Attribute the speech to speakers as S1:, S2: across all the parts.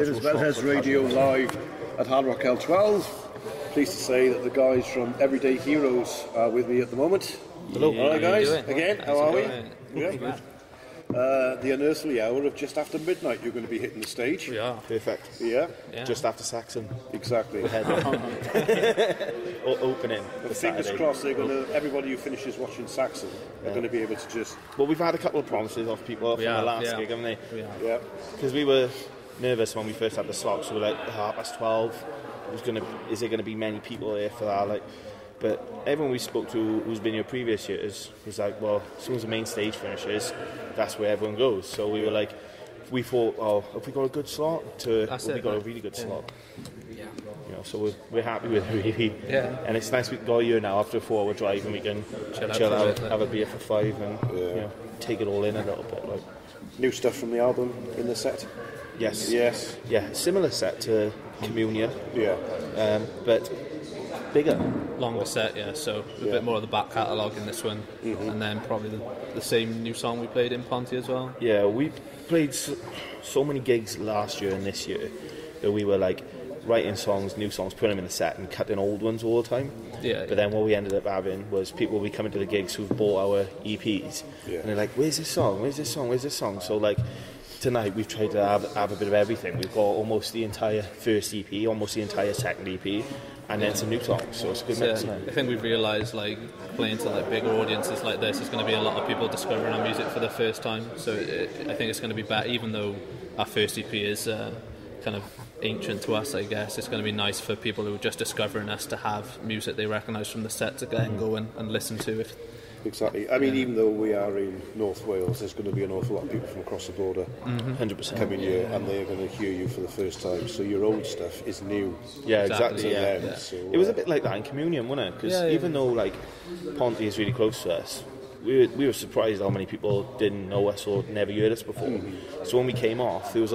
S1: This is Metalheads Radio live at Hard Rock L12. Pleased to say that the guys from Everyday Heroes are with me at the moment.
S2: Hello.
S1: All right, guys. Again, how are we?
S2: Yeah.
S1: The anniversary hour of just after midnight, you're going to be hitting the stage.
S2: We are.
S3: Perfect.
S1: Yeah.
S3: Just after Saxon.
S1: Exactly.
S3: Opening.
S1: Fingers crossed, everybody who finishes watching Saxon are going to be able to just...
S3: Well, we've had a couple of promises off people from the last gig, haven't they?
S1: Yeah.
S3: Because we were nervous when we first had the slot, so we were like, 12:30. Is there going to be many people there for that? But everyone we spoke to who's been here previous years was like, well, as soon as the main stage finishes, that's where everyone goes. So we were like, we thought, have we got a good slot? We got a really good slot.
S2: Yeah.
S3: You know, so we're happy with it, really.
S2: Yeah.
S3: And it's nice we can go here now after a 4-hour drive and we can chill out, have a beer for 5 and you know, take it all in a little bit.
S1: New stuff from the album in the set?
S3: Yes. Yeah, similar set to Communion.
S1: Yeah.
S3: But bigger.
S2: Longer set, so a bit more of the back catalogue in this one, and then probably the same new song we played in Ponty as well.
S3: Yeah, we played so many gigs last year and this year that we were like writing songs, new songs, putting them in the set and cutting old ones all the time. But then what we ended up having was people will be coming to the gigs who've bought our EPs and they're like, where's this song? So like tonight we've tried to have a bit of everything. We've got almost the entire first EP, almost the entire second EP, and then some new songs, so it's a good mix.
S2: I think we've realised playing to bigger audiences like this is going to be a lot of people discovering our music for the first time, so I think it's going to be better, even though our first EP is kind of ancient to us, I guess. It's going to be nice for people who are just discovering us to have music they recognise from the set to then go and listen to it.
S1: Exactly. I mean, even though we are in North Wales, there's going to be an awful lot of people from across the border
S3: 100%
S1: coming here, and they're going to hear you for the first time. So your old stuff is new.
S3: Yeah, exactly.
S1: Them, so,
S3: it was a bit like that in Communion, wasn't it? Because even though Ponty is really close to us, we were surprised how many people didn't know us or never heard us before. So when we came off, it was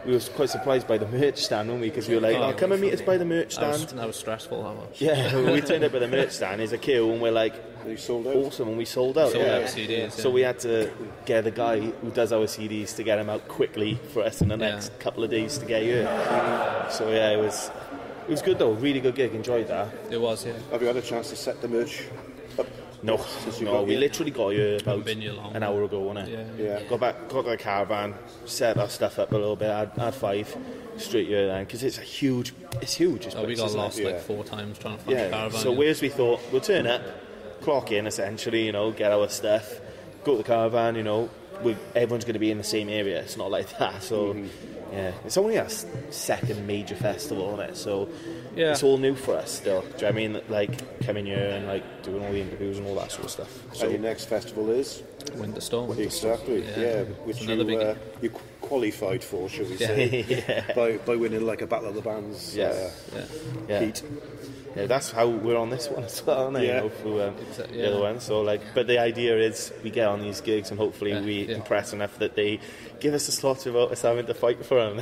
S3: we were quite surprised by the merch stand, weren't we? Because we were like, come and meet us by the merch stand.
S2: That was stressful, how much?
S3: Yeah, we turned up at the merch stand, there's a queue, and we're like,
S1: they sold out.
S3: Awesome, and we sold out.
S2: CDs,
S3: So we had to get the guy who does our CDs to get them out quickly for us in the next couple of days to get here. So it was good though, really good gig, enjoyed that.
S2: It was,
S1: Have you had a chance to set the merch up?
S3: No, we literally got here about an hour ago, wasn't
S1: it?
S3: Got the caravan, set our stuff up a little bit, had 5 straight here then, because it's huge.
S2: We got lost 4 times trying to find the caravan.
S3: So whereas we thought, we'll turn up, clock in essentially, get our stuff, go to the caravan, everyone's going to be in the same area. It's not like that, so it's only our second major festival, isn't it? So it's all new for us still. Do you know what I mean? Coming here and doing all the interviews and all that sort of stuff.
S1: So your next festival is
S3: Winterstorm.
S1: Exactly. Which you qualified for, shall we say? By winning a Battle of the Bands heat.
S3: Yeah, that's how we're on this one as well, isn't it? For the other one. So but the idea is we get on these gigs and hopefully we impress enough that they give us a slot without us having to fight for them.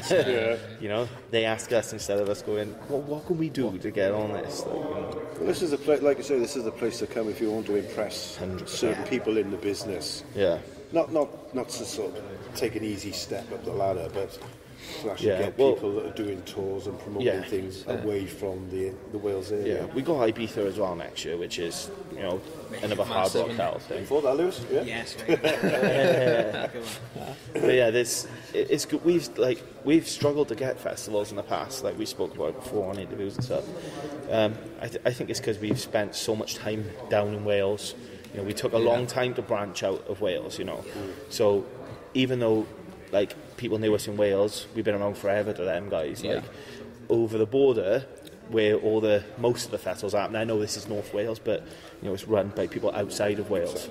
S3: They ask us instead of us going, what can we do to get on this?
S1: Well, this is a place, like you say, this is the place to come if you want to impress
S3: 100%.
S1: certain people in the business.
S3: Yeah.
S1: Not to sort of take an easy step up the ladder, but to actually get people that are doing tours and promoting things away from the Wales area.
S3: Yeah, we got Ibiza as well next year, which is another hard rock hell thing.
S1: Before that, Lewis? Yeah?
S4: Yes.
S3: But it's good. We've struggled to get festivals in the past, like we spoke about before on interviews and stuff. I think it's because we've spent so much time down in Wales. We took a long time to branch out of Wales. So even though people knew us in Wales, we've been around forever to them guys. Over the border, where most of the festivals happen. I know this is North Wales, but it's run by people outside of Wales.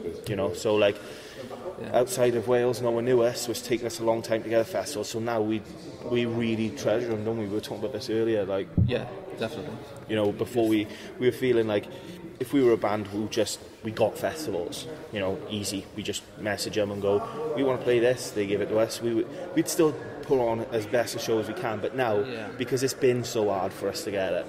S3: So outside of Wales, no one knew us. So it's taken us a long time to get a festival. So now we really treasure them, don't we? We were talking about this earlier.
S2: Definitely.
S3: Before we were feeling like if we were a band who we got festivals, easy. We just message them and go, we want to play this. They give it to us. We'd still put on as best a show as we can, but now because it's been so hard for us to get it,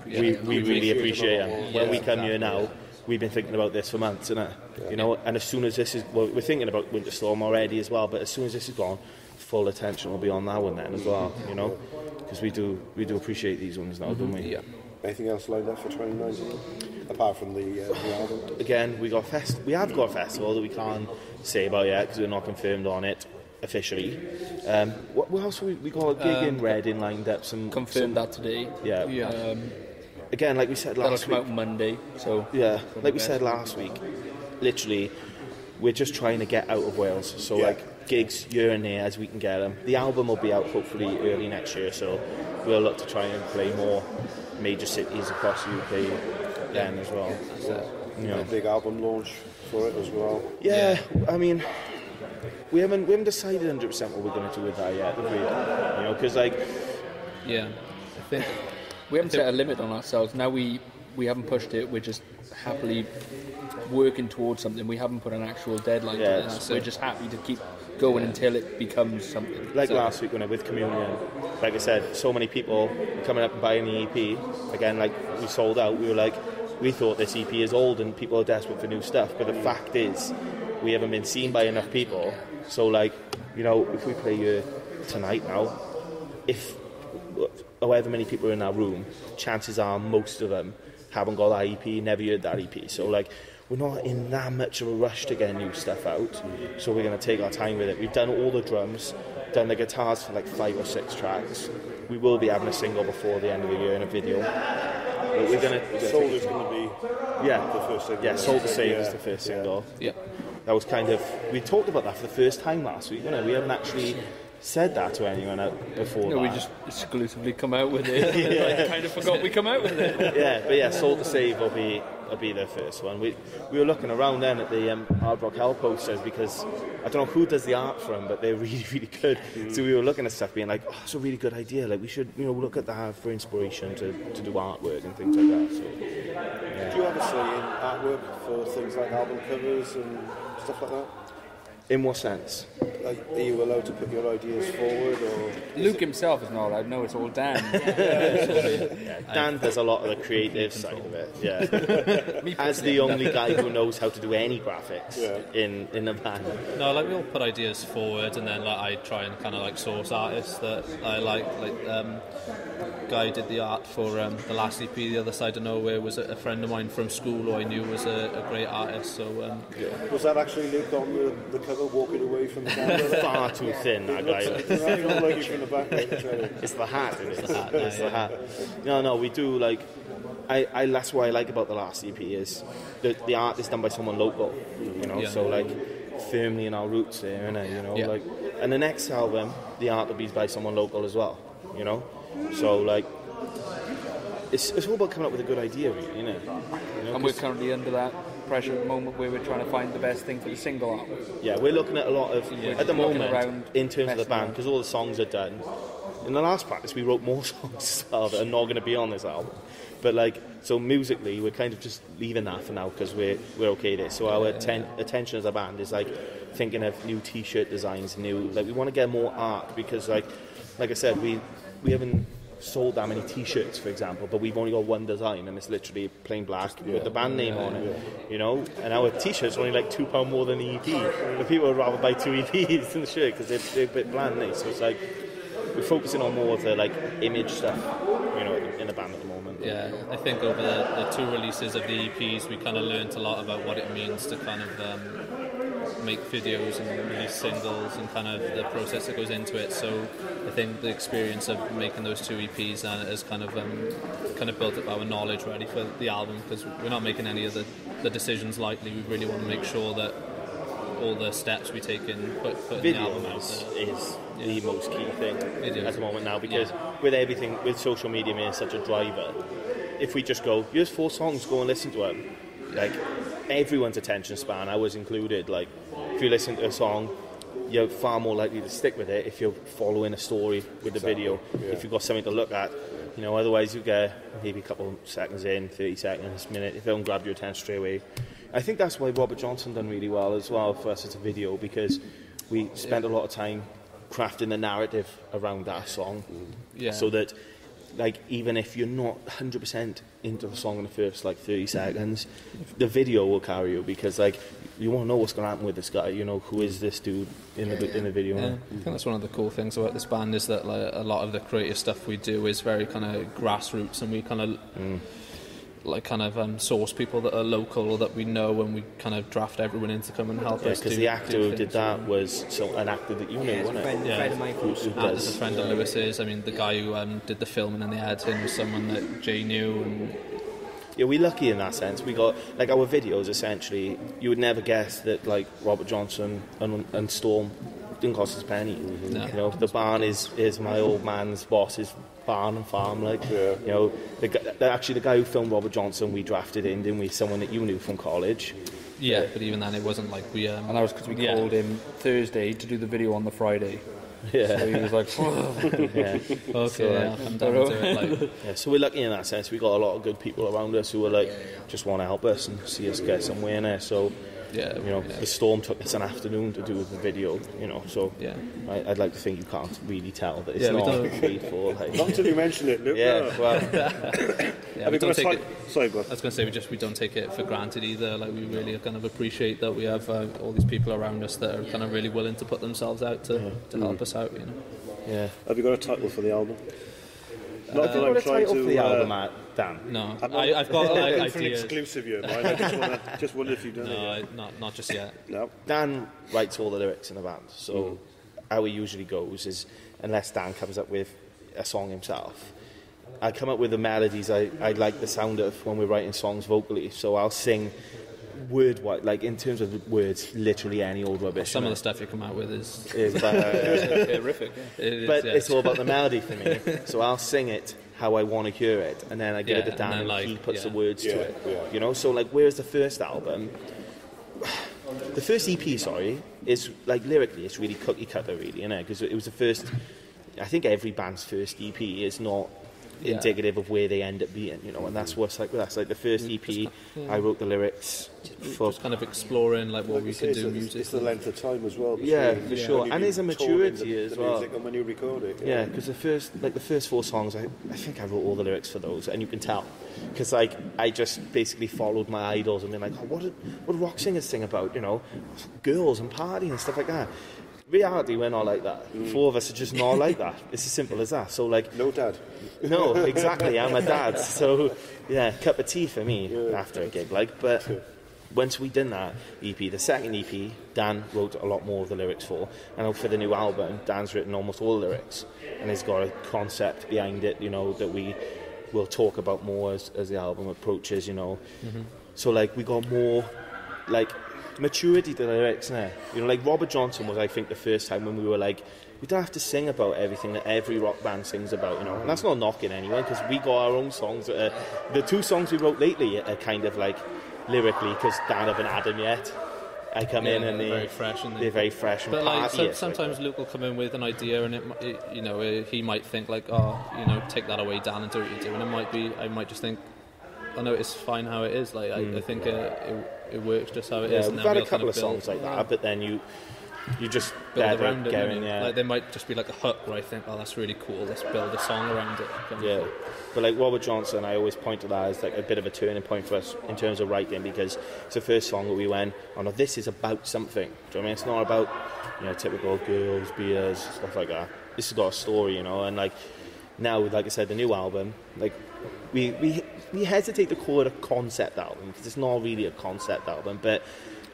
S3: we really appreciate them. When we come here now, we've been thinking about this for months, innit? You know, and as soon as this is, well, we're thinking about Winter Storm already as well, but as soon as this is gone, full attention will be on that one then as well, you know, because we do appreciate these ones now, don't we?
S2: Yeah.
S1: Anything else lined up for 2019 apart from the album?
S3: Again, we have got a festival that we can't say about yet because we're not confirmed on it officially. What else we got? A gig in Reading lined up.
S4: Confirmed that today.
S3: Yeah. Again, like we said last week.
S4: That'll come out Monday. So
S3: yeah, like we said last week, literally, we're just trying to get out of Wales. So like gigs here and there as we can get them. The album will be out hopefully early next year. So we'll look to try and play more major cities across the UK then as well.
S1: You know, a big album launch for it as well.
S3: Yeah, I mean, we haven't decided 100% what we're going to do with that yet, have we? You know, because like,
S2: yeah, I think
S4: we haven't set a limit on ourselves. Now we haven't pushed it. We're just happily working towards something. We haven't put an actual deadline to it. So we're just happy to keep going until it becomes something.
S3: Like last week with Communion, like I said, so many people coming up and buying the EP. Again, like we sold out. We were like, we thought this EP is old and people are desperate for new stuff. But the fact is, we haven't been seen by enough people. So like, you know, if we play here tonight now, if however many people are in that room, chances are most of them haven't got that EP, never heard that EP. So like, we're not in that much of a rush to get new stuff out, so we're going to take our time with it. We've done all the drums, done the guitars for like 5 or 6 tracks. We will be having a single before the end of the year and a video. But we're going to...
S1: Soul is going to be the first single.
S3: Yeah, Soul to Save is the first single.
S2: Yeah.
S3: That was kind of... We talked about that for the first time last week, you know. We haven't actually said that to anyone before that.
S4: No, we just exclusively come out with it. I kind of forgot we come out with it.
S3: Yeah, but yeah, Soul to Save will be the first one. We were looking around then at the Hard Rock Hell posters because I don't know who does the art for them, but they're really, really good. So we were looking at stuff being like, oh, that's a really good idea. Like we should, you know, look at that for inspiration to do artwork and things like that. So, yeah.
S1: Do you ever say in artwork for things like album covers and stuff like that?
S3: In what sense?
S1: Like, are you allowed to put your ideas forward, or
S4: Luke himself is not allowed. No, it's all Dan.
S3: Dan does a lot of the creative side of it. Yeah, as the only guy who knows how to do any graphics in the band.
S2: No, like we all put ideas forward, and then like I try and kind of like source artists that I like guy did the art for the last EP, The Other Side of Nowhere, was a friend of mine from school who I knew was a great artist. So
S1: was that actually Luke on the cover walking away from the camera?
S3: Far too thin, that guy.
S1: It's like from the back.
S3: It's the hat. It's the hat. No, we do like. I that's what I like about the last EP is the art is done by someone local, you know. So like firmly in our roots there, innit, you know. Like, and the next album, the art will be by someone local as well, you know. So like, it's all about coming up with a good idea, really, you know.
S4: And we're currently under that pressure at the moment where we're trying to find the best thing for the single, aren't we?
S3: Yeah, we're looking at a lot of at the moment in terms of the band, because all the songs are done. In the last practice, we wrote more songs as well that are not going to be on this album. But like, so musically, we're kind of just leaving that for now because we're okay there. So our attention as a band is like thinking of new T-shirt designs, we want to get more art because like I said, we haven't sold that many T-shirts, for example, but we've only got one design and it's literally plain black with the band name on it, you know. And our T-shirts are only like £2 more than the EP. But people would rather buy 2 EPs than the shirt because they're a bit bland. So it's like we're focusing on more of the like image stuff, you know, in the band at the moment.
S2: Yeah, I think over the 2 releases of the EPs, we kind of learnt a lot about what it means to kind of make videos and release singles and kind of the process that goes into it. So I think the experience of making those 2 EPs has kind of built up our knowledge ready for the album, because we're not making any of the decisions lightly. We really want to make sure that all the steps we take in putting the album out there
S3: is the most key thing at the moment now, because with everything, with social media being such a driver, if we just go, here's 4 songs, go and listen to them, like everyone's attention span, ours included, like if you listen to a song, you're far more likely to stick with it if you're following a story with the video, if you've got something to look at, you know. Otherwise you get maybe a couple of seconds in, 30 seconds, minute, if they don't grab your attention straight away. I think that's why Robert Johnson done really well as well for us as a video, because we spent a lot of time crafting the narrative around that song, so that like, even if you're not 100% into the song in the first, like, 30 seconds, the video will carry you, because, like, you want to know what's going to happen with this guy, you know, who is this dude in the video.
S2: Yeah, I think that's one of the cool things about this band, is that, like, a lot of the creative stuff we do is very kind of grassroots, and we kind of source people that are local or that we know, and we kind of draft everyone in to come and help us.
S3: Because the actor who did that was an actor that you knew, wasn't it?
S2: Friend of mine. There's a friend of Lewis's. I mean, the guy who did the filming and the editing was someone that Jay knew. And
S3: yeah, we're lucky in that sense. We got, like, our videos, essentially, you would never guess that, like, Robert Johnson and Storm didn't cost us a penny. No. You know, the barn is my old man's boss's barn and farm, like, you know, the guy who filmed Robert Johnson, we drafted in, didn't we? Someone that you knew from college.
S2: Yeah, but even then, it wasn't like we.
S4: And that was because we called him Thursday to do the video on the Friday.
S3: Yeah.
S4: So he was like,
S3: yeah.
S2: Okay,
S3: so,
S2: I'm down to it. Like.
S3: Yeah, so we're lucky in that sense. We got a lot of good people around us who are like, just want to help us and see us get somewhere in there. So.
S2: Yeah,
S3: you know, the Storm took us an afternoon to do the video, you know, so I'd like to think you can't really tell that it's not paid for. Like.
S1: Not until you mention it, Luke.
S3: Yeah, well.
S2: We don't take it. Sorry, go on. I was going to say, we don't take it for granted either. Like, we really kind of appreciate that we have all these people around us that are kind of really willing to put themselves out to help us out, you know.
S3: Yeah.
S1: Have you got a title for the album?
S3: Not that I'm trying to for the album, Dan.
S2: No, I've got ideas.
S1: For an exclusive here, mine. I just wonder if you've done it.
S2: No, not just yet.
S1: No.
S3: Dan writes all the lyrics in the band, so how it usually goes is, unless Dan comes up with a song himself, I come up with the melodies I like the sound of when we're writing songs vocally. So I'll sing word-wise, like in terms of words, literally any old rubbish.
S2: Some of the stuff you come out with is
S4: horrific.
S3: But it's all about the melody for me. So I'll sing it how I want to hear it, and then I give it to Dan, and he puts the words to it. Yeah. You know, so like, whereas the first album, the first EP, is like lyrically, it's really cookie cutter, really, you know, because it was the first. I think every band's first EP is not indicative of where they end up being, you know, and that's what's like with us. Like the first EP, I wrote the lyrics for
S2: just kind of exploring like what we can do music.
S1: It's the length of time as well.
S3: Yeah, for sure, and there's a maturity as well.
S1: Music and when you record it.
S3: Yeah, because the first 4 songs, I think I wrote all the lyrics for those, and you can tell, because like I just basically followed my idols and been like, what do rock singers sing about? You know, girls and partying and stuff like that. Reality, we're not like that. 4 of us are just not like that. It's as simple as that. So like,
S1: no dad.
S3: No, exactly. I'm a dad. So yeah, cup of tea for me after a gig. Like, but once we done that EP, the second EP, Dan wrote a lot more of the lyrics for, and for the new album, Dan's written almost all the lyrics, and he's got a concept behind it, you know, that we will talk about more as the album approaches, you know. So like, we got more like maturity to the lyrics now. You know, like Robert Johnson was, I think, the first time when we were like, we don't have to sing about everything that every rock band sings about, you know. And that's not knocking anyone, because we got our own songs. The 2 songs we wrote lately are kind of like lyrically, because Dan haven't had them yet. I come in and they're very fresh and
S2: but like sometimes Luke will come in with an idea, and it you know, he might think like, oh, you know, take that away, Dan, and do what you do. And I might just think, oh no, it's fine how it is. Like I think it works just how it is.
S3: We've had a couple of songs like that, but then you just
S2: build around it. Like there might just be like a hook where I think, oh, that's really cool. Let's build a song around it.
S3: Yeah, but like Robert Johnson, I always point to that as like a bit of a turning point for us in terms of writing, because it's the first song that we went, oh no, this is about something. Do you know what I mean? It's not about, you know, typical girls, beers, stuff like that. This has got a story, you know, and like now, like I said, the new album, like we hesitate to call it a concept album, because it's not really a concept album, but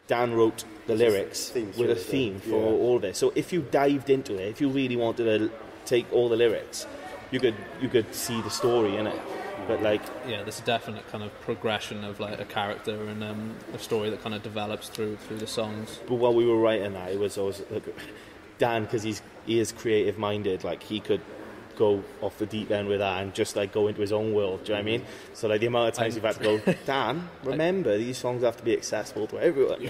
S3: Dan wrote the lyrics with a theme for all of it. So if you dived into it, if you really wanted to take all the lyrics, you could see the story in it. But like,
S2: there's a definite kind of progression of like a character and a story that kind of develops through the songs.
S3: But while we were writing that, it was always like, Dan, because he is creative minded, like he could go off the deep end with that and just like go into his own world. Do you know what I mean? So like the amount of times you've had to go, Dan, remember these songs have to be accessible to everyone.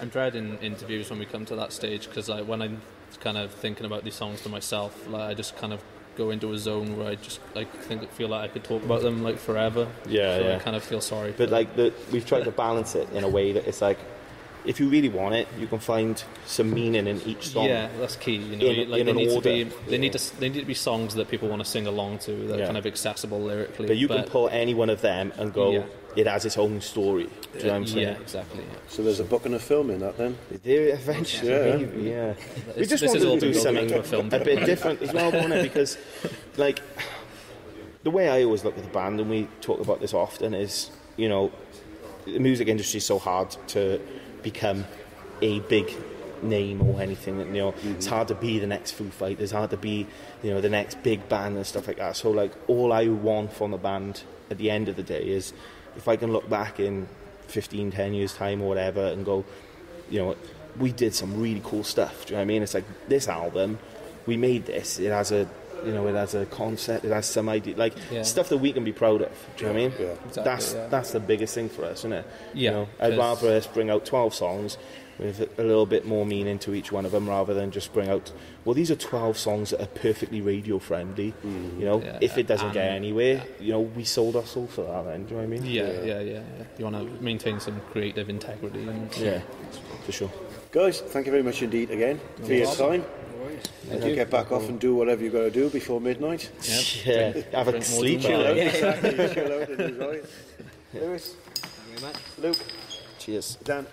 S2: I'm dreading interviews when we come to that stage, because like when I'm kind of thinking about these songs to myself, like I just kind of go into a zone where I just like feel like I could talk about them like forever. I kind of feel sorry.
S3: But like we've tried to balance it in a way that it's like, if you really want it, you can find some meaning in each song.
S2: Yeah, that's key. You know,
S3: in
S2: they
S3: an
S2: need
S3: order.
S2: they need to be songs that people want to sing along to. That are kind of accessible lyrically.
S3: But you can pull any one of them and go, it has its own story. Do you know what I'm saying?
S2: Yeah, exactly. Yeah.
S1: So there's a book and a film in that then?
S3: There eventually, maybe, we just wanted to do something a bit different as well, wasn't it? Because, like, the way I always look at the band, and we talk about this often, is, you know, the music industry is so hard to become a big name or anything. You know, it's hard to be the next Foo Fighters, it's hard to be, you know, the next big band and stuff like that. So, like, all I want from the band at the end of the day is if I can look back in 15, 10 years' time or whatever and go, you know, we did some really cool stuff. Do you know what I mean? It's like, this album, we made this. It has a, you know, it has a concept, it has some idea, like stuff that we can be proud of. Do you know what I mean?
S1: Yeah.
S2: Exactly,
S3: That's the biggest thing for us, isn't it?
S2: Yeah.
S3: You know, I'd rather us bring out 12 songs with a little bit more meaning to each one of them, rather than just bring out, well, these are 12 songs that are perfectly radio friendly. You know, if it doesn't get anywhere, you know, we sold our soul for that then. Do you know what I mean?
S2: Yeah. You want to maintain some creative integrity. And
S3: for sure.
S1: Guys, thank you very much indeed again for your time.
S2: Thank you.
S1: Get back off and do whatever you've got to do before midnight.
S3: Have a sleep.
S1: Chill out, exactly. Chill out and enjoy it. Lewis,
S4: Thank you very much.
S1: Luke,
S3: Cheers.
S1: Dan,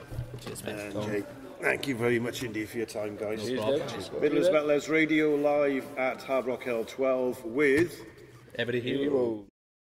S2: Cheers, mate.
S1: and Jake. Thank you very much indeed for your time, guys.
S2: No problem.
S1: Midlands Metalheads Radio live at Hard Rock Hill 12 with
S2: Every hero.